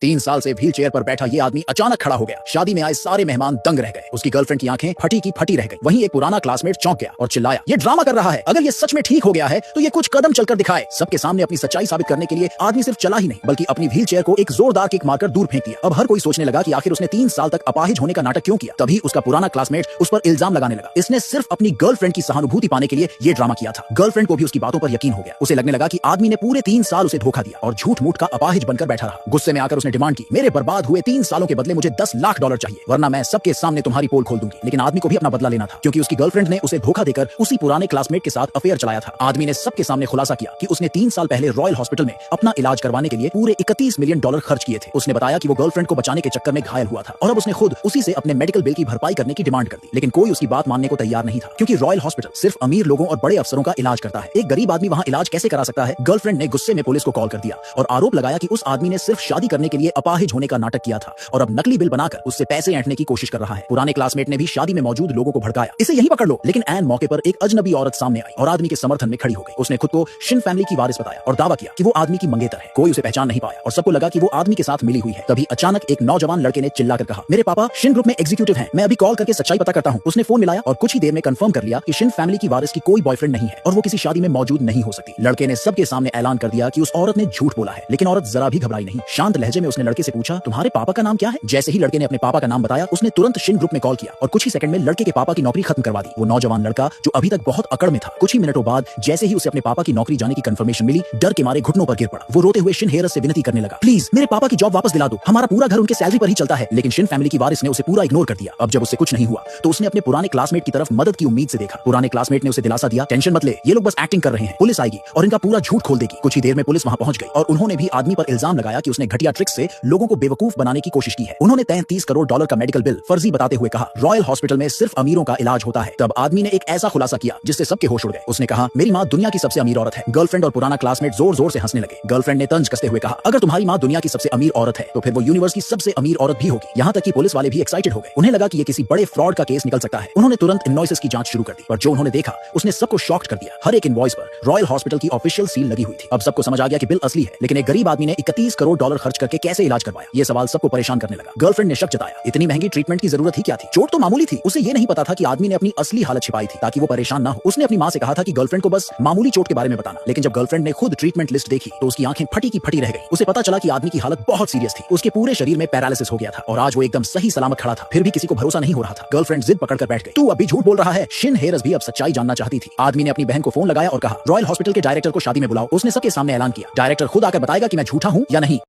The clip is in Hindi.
3 साल से व्हील चेयर पर बैठा ये आदमी अचानक खड़ा हो गया। शादी में आए सारे मेहमान दंग रह गए। उसकी गर्लफ्रेंड की आंखें फटी की फटी रह गई। वहीं एक पुराना क्लासमेट चौंक गया और चिल्लाया, ये ड्रामा कर रहा है। अगर ये सच में ठीक हो गया है तो ये कुछ कदम चलकर दिखाए। सबके सामने अपनी सच्चाई साबित करने के लिए आदमी सिर्फ चला ही नहीं बल्कि अपनी व्हील चेयर को एक जोरदार किक मारकर दूर फेंक दिया। अब हर कोई सोचने लगा कि आखिर उसने 3 साल तक अपाहिज होने का नाटक क्यों किया। तभी उसका पुराना क्लासमेट उस पर इल्जाम लगाने लगा। इसने सिर्फ अपनी गर्लफ्रेंड की सहानुभूति पाने के लिए ये ड्रामा किया था। गर्लफ्रेंड को भी उसकी बातों पर यकीन हो गया। उसे लगने लगा कि आदमी ने पूरे 3 साल उसे धोखा दिया और झूठ मूठ का अपाहिज बनकर बैठा रहा। गुस्से में आकर उसने डिमांड की, मेरे बर्बाद हुए 3 सालों के बदले मुझे $10 लाख चाहिए, वरना मैं सबके सामने तुम्हारी पोल खोल दूंगी। लेकिन आदमी को भी अपना बदला लेना था क्योंकि उसकी गर्लफ्रेंड ने उसे धोखा देकर उसी पुराने क्लासमेट के साथ अफेयर चलाया था। आदमी ने सबके सामने खुलासा किया कि उसने 3 साल पहले रॉयल हॉस्पिटल में अपना इलाज करवाने के लिए पूरे $31 मिलियन खर्च किए थे। उसने बताया कि वो गर्लफ्रेंड को बचाने के चक्कर में घायल हुआ था और अब उसने खुद उसी से अपने मेडिकल बिल की भरपाई करने की डिमांड कर दी। लेकिन कोई उसकी बात मानने को तैयार नहीं था क्योंकि रॉयल हॉस्पिटल सिर्फ अमीर लोगों और बड़े अफसरों का इलाज करता है। एक गरीब आदमी वहां इलाज कैसे करा सकता है। गर्लफ्रेंड ने गुस्से में पुलिस को कॉल कर दिया और आरोप लगाया कि उस आदमी ने सिर्फ शादी करने के लिए अपाहिज होने का नाटक किया था और अब नकली बिल बनाकर उससे पैसे ऐंठने की कोशिश कर रहा है। पुराने क्लासमेट ने भी शादी में मौजूद लोगों को भड़काया, इसे यहीं पकड़ लो। लेकिन ऐन मौके पर एक अजनबी औरत सामने आई और आदमी के समर्थन में खड़ी हो गई। उसने खुद को शिन फैमिली की वारिस बताया और दावा किया कि वो आदमी की मंगेतर है। कोई उसे पहचान नहीं पाया और सबको लगा कि वो आदमी के साथ मिली हुई है। तभी अचानक एक नौजवान लड़के ने चिल्लाकर कहा, मेरे पापा शिन ग्रुप में एग्जीक्यूटिव हैं, मैं अभी कॉल करके सच्चाई पता करता हूँ। उसने फोन मिलाया और कुछ ही देर में कंफर्म कर लिया कि शिन फैमिली की वारिस की कोई बॉयफ्रेंड नहीं है और वो किसी शादी में मौजूद नहीं हो सकती। लड़के ने सबके सामने ऐलान कर दिया कि उस औरत ने झूठ बोला है। लेकिन औरत जरा भी घबराई नहीं। शांत लहजे में उसने लड़के से पूछा, तुम्हारे पापा का नाम क्या है। जैसे ही लड़के ने अपने पापा का नाम बताया उसने तुरंत शिन ग्रुप में कॉल किया और कुछ ही सेकंड में लड़के के पापा की नौकरी खत्म करवा दी। वो नौजवान लड़का जो अभी तक बहुत अकड़ में था, कुछ ही मिनटों बाद जैसे ही उसे अपने पापा की नौकरी जाने की कंफर्मेशन मिली, डर के मारे घुटनों पर गिर पड़ा। वो रोते हुए शिन हेरस से विनती करने लगा, प्लीज मेरे पापा की जॉब वापस दिला दो, हमारा पूरा घर उनके सैलरी पर ही चलता है। लेकिन शिन फैमिली की वारिस ने उसे पूरा इग्नोर कर दिया। अब जब उससे कुछ नहीं हुआ तो उसने अपने पुराने क्लासमेट की तरफ मदद की उम्मीद से देखा। पुराने क्लासमेट ने उसे दिलासा दिया, टेंशन मत ले, ये लोग बस एक्टिंग कर रहे हैं, पुलिस आएगी और इनका पूरा झूठ खोल देगी। कुछ ही देर में पुलिस वहां पहुंच गई और उन्होंने भी आदमी पर इल्जाम लगाया कि उसने घटिया ट्रिक्स से लोगों को बेवकूफ बनाने की कोशिश की है। उन्होंने $33 करोड़ का मेडिकल बिल फर्जी बताते हुए कहा, रॉयल हॉस्पिटल में सिर्फ अमीरों का इलाज होता है। तब आदमी ने एक ऐसा खुलासा किया जिससे सबके होश उड़ गए। उसने कहा, मेरी माँ दुनिया की सबसे अमीर औरत है। गर्लफ्रेंड और पुराना क्लासमेट जोर जोर से हंसने लगे। गर्लफ्रेंड ने तंज कसते हुए कहा, अगर तुम्हारी माँ दुनिया की सबसे अमीर औरत है तो फिर वो यूनिवर्स की सबसे अमीर औरत भी होगी। यहाँ तक कि पुलिस वाले भी एक्साइटेड हो गए। उन्हें लगा कि ये किसी बड़े फ्रॉड का केस निकल सकता है। उन्होंने तुरंत इनवॉइसेस की जांच शुरू कर दी, पर जो उन्होंने देखा उसने सबको शॉक्ड कर दिया। हर एक इनवॉइस पर रॉयल हॉस्पिटल की ऑफिशियल सील लगी हुई थी। अब सबको समझ आ गया कि बिल असली है, लेकिन एक गरीब आदमी ने $31 करोड़ खर्च करके कैसे इलाज करवाया। ये सवाल सबको परेशान करने लगा। गर्लफ्रेंड ने शक जताया, इतनी महंगी ट्रीटमेंट की जरूरत ही क्या थी, चोट तो मामूली थी। उसे ये नहीं पता था कि आदमी ने अपनी असली हालत छिपाई थी ताकि वो परेशान ना हो। उसने अपनी माँ से कहा था कि गर्लफ्रेंड को बस मामूली चोट के बारे में बताना, लेकिन जब गर्लफ्रेंड ने खुद ट्रीटमेंट लिस्ट देखी तो उसकी आंखें फटी की फटी रह गई। उसे पता चला कि आदमी की हालत बहुत सीरियस थी। उसके पूरे शरीर में पैरालिसिस हो गया था और आज वो एकदम सही सलामत खड़ा था। फिर भी किसी को भरोसा नहीं हो रहा था। गर्लफ्रेंड जिद पकड़कर बैठ गई, तू अभी झूठ बोल रहा है। शिन हेरस भी अब सच्चाई जानना चाहती थी। आदमी ने अपनी बहन को फोन लगाया और कहा, रॉयल हॉस्पिटल के डायरेक्टर को शादी में बुलाओ। उसने सबके सामने ऐलान किया, डायरेक्टर खुद आकर बताएगा कि मैं झूठा हूँ या नहीं।